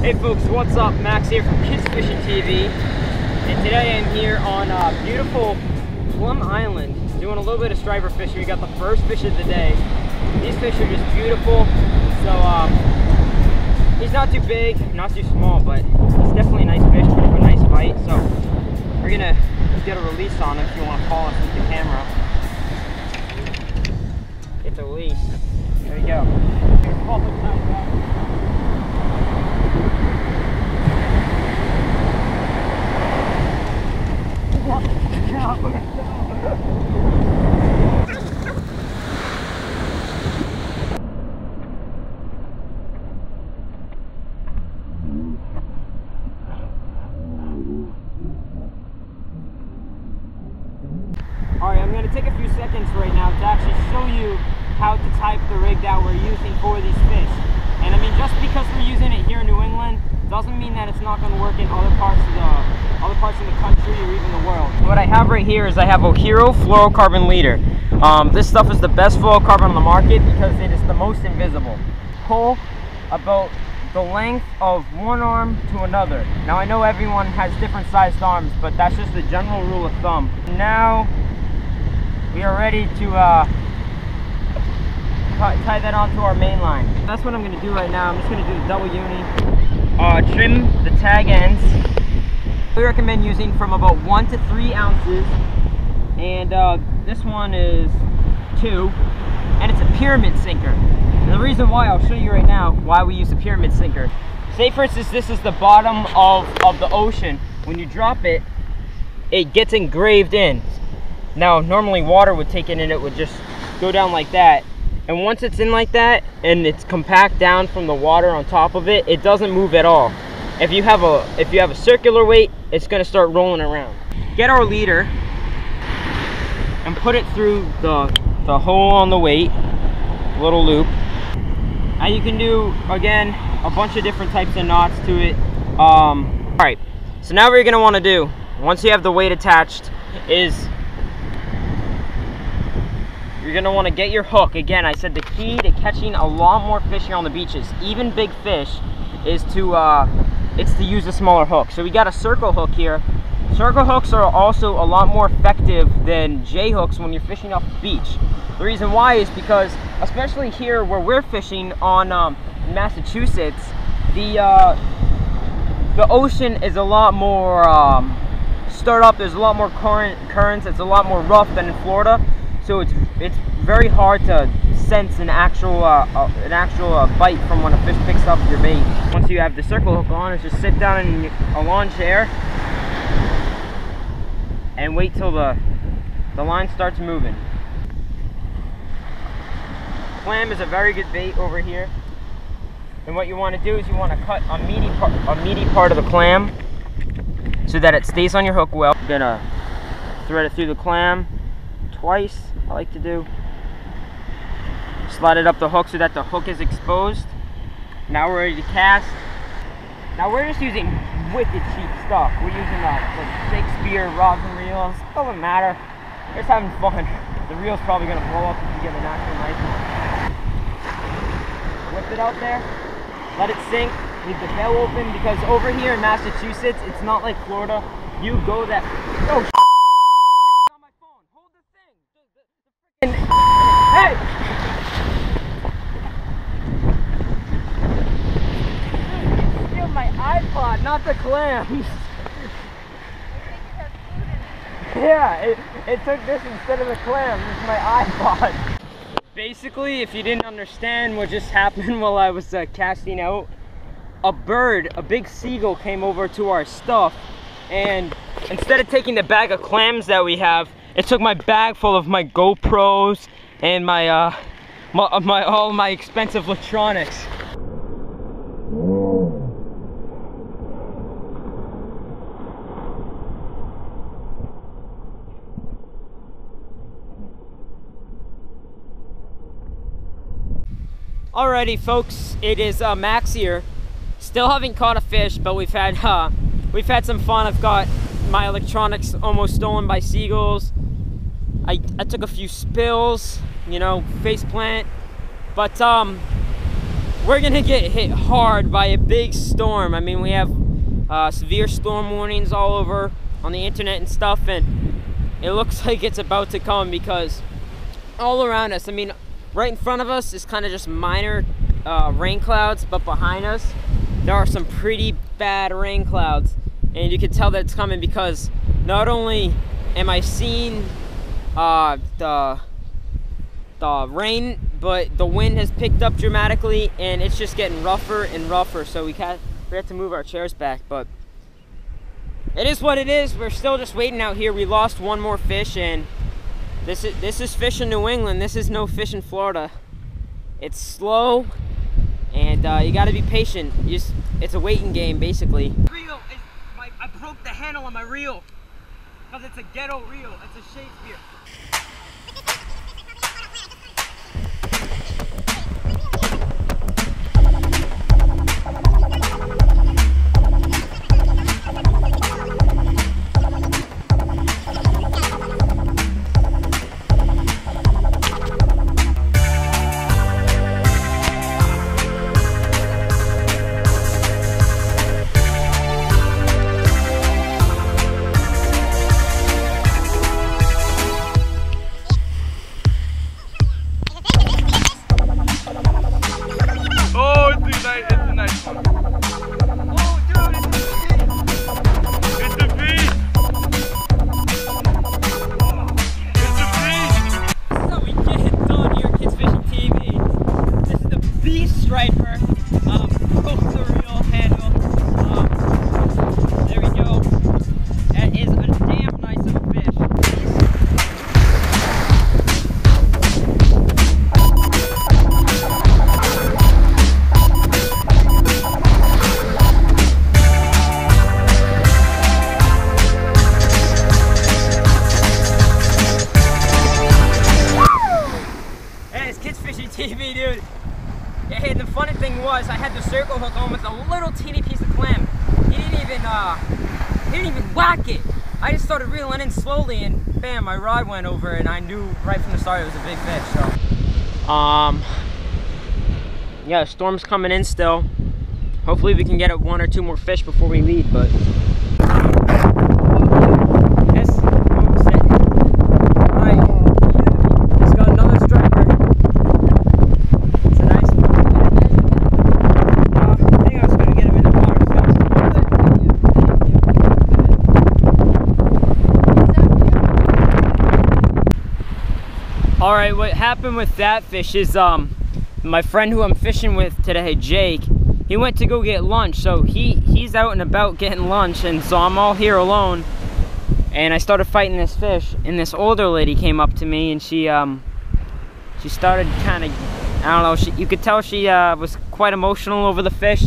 Hey folks, what's up? Max here from Kids Fishing TV, and today I'm here on beautiful Plum Island doing a little bit of striper fishing. We got the first fish of the day. These fish are just beautiful. So he's not too big, not too small, but he's definitely a nice fish, put up a nice bite. So we're gonna get a release on him if you want to call us with the camera. Get the release. There you go. Alright, I'm going to take a few seconds right now to actually show you how to type the rig that we're using for these fish. And I mean, just because we're using it here in New England doesn't mean that it's not going to work in other parts of the country or even the world. What I have right here is I have a Hero fluorocarbon leader. This stuff is the best fluorocarbon on the market because it is the most invisible. Pull about the length of one arm to another. Now I know everyone has different sized arms, but that's just the general rule of thumb. Now we are ready to tie that onto our main line. That's what I'm going to do right now. I'm just going to do the double uni. Trim the tag ends. We recommend using from about 1 to 3 ounces, and this one is 2, and it's a pyramid sinker. And the reason why, I'll show you right now why we use a pyramid sinker. Say for instance this is the bottom of the ocean. When you drop it, it gets engraved in. Now normally water would take it and it would just go down like that. And once it's in like that and it's compact down from the water on top of it, it doesn't move at all. If you have a circular weight, it's going to start rolling around. Get our leader and put it through the hole on the weight, little loop. And you can do, again, a bunch of different types of knots to it. Alright, so now what you're going to want to do, once you have the weight attached, is you're going to want to get your hook. Again, I said the key to catching a lot more fish here on the beaches, even big fish, is to use a smaller hook. So we got a circle hook here. Circle hooks are also a lot more effective than J hooks when you're fishing off the beach. The reason why is because, especially here where we're fishing on Massachusetts, the ocean is a lot more stirred up. There's a lot more currents. It's a lot more rough than in Florida. So it's very hard to sense an actual bite from when a fish picks up your bait. Once you have the circle hook on, just sit down in a lawn chair and wait till the line starts moving. Clam is a very good bait over here, and what you want to do is you want to cut a meaty part of the clam so that it stays on your hook well. You're gonna thread it through the clam twice. I like to do. Slide it up the hook so that the hook is exposed. Now we're ready to cast. Now we're just using wicked cheap stuff. We're using like Shakespeare rods and reels. Doesn't matter. We're just having fun. The reel's probably gonna blow up if you get an actual nice one. Whip it out there. Let it sink. Leave the tail open, because over here in Massachusetts, it's not like Florida. You go that. Oh, the thing's on my phone. Hold the thing. Hey! Steal my iPod, not the clams. Yeah, it took this instead of the clams. This is my iPod. Basically, if you didn't understand what just happened while I was casting out, a big seagull came over to our stuff, and instead of taking the bag of clams that we have, it took my bag full of my GoPros and all my expensive electronics. Alrighty folks, it is Max here. Still haven't caught a fish, but we've had some fun. I've got my electronics almost stolen by seagulls. I took a few spills, you know, face plant. But we're gonna get hit hard by a big storm. I mean, we have severe storm warnings all over on the internet and stuff, and it looks like it's about to come because all around us, I mean, right in front of us is kind of just minor rain clouds, but behind us there are some pretty bad rain clouds, and you can tell that it's coming because not only am I seeing the rain, but the wind has picked up dramatically and it's just getting rougher and rougher, so we have to move our chairs back, but it is what it is. We're still just waiting out here. We lost one more fish, and this is fish in New England. This is no fish in Florida. It's slow, and you got to be patient. It's a waiting game, basically. I broke the handle on my reel because it's a ghetto reel. It's a Shakespeare. TV, dude. Hey, the funny thing was, I had the circle hook on with a little teeny piece of clam. He didn't even whack it. I just started reeling in slowly, and bam, my rod went over, and I knew right from the start it was a big fish. So, yeah, storm's coming in still. Hopefully, we can get one or two more fish before we leave, but. All right, what happened with that fish is my friend who I'm fishing with today, Jake, he went to go get lunch, so he's out and about getting lunch, and so I'm all here alone, and I started fighting this fish, and this older lady came up to me, and she started kind of, I don't know, you could tell she was quite emotional over the fish,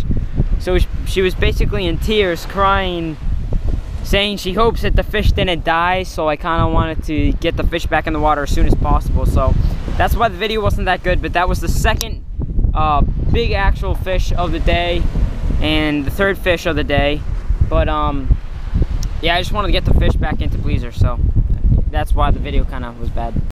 so she was basically in tears, crying, saying she hopes that the fish didn't die, so I kind of wanted to get the fish back in the water as soon as possible. So that's why the video wasn't that good, but that was the second big actual fish of the day and the third fish of the day. But yeah, I just wanted to get the fish back into Bleezer, so that's why the video kind of was bad.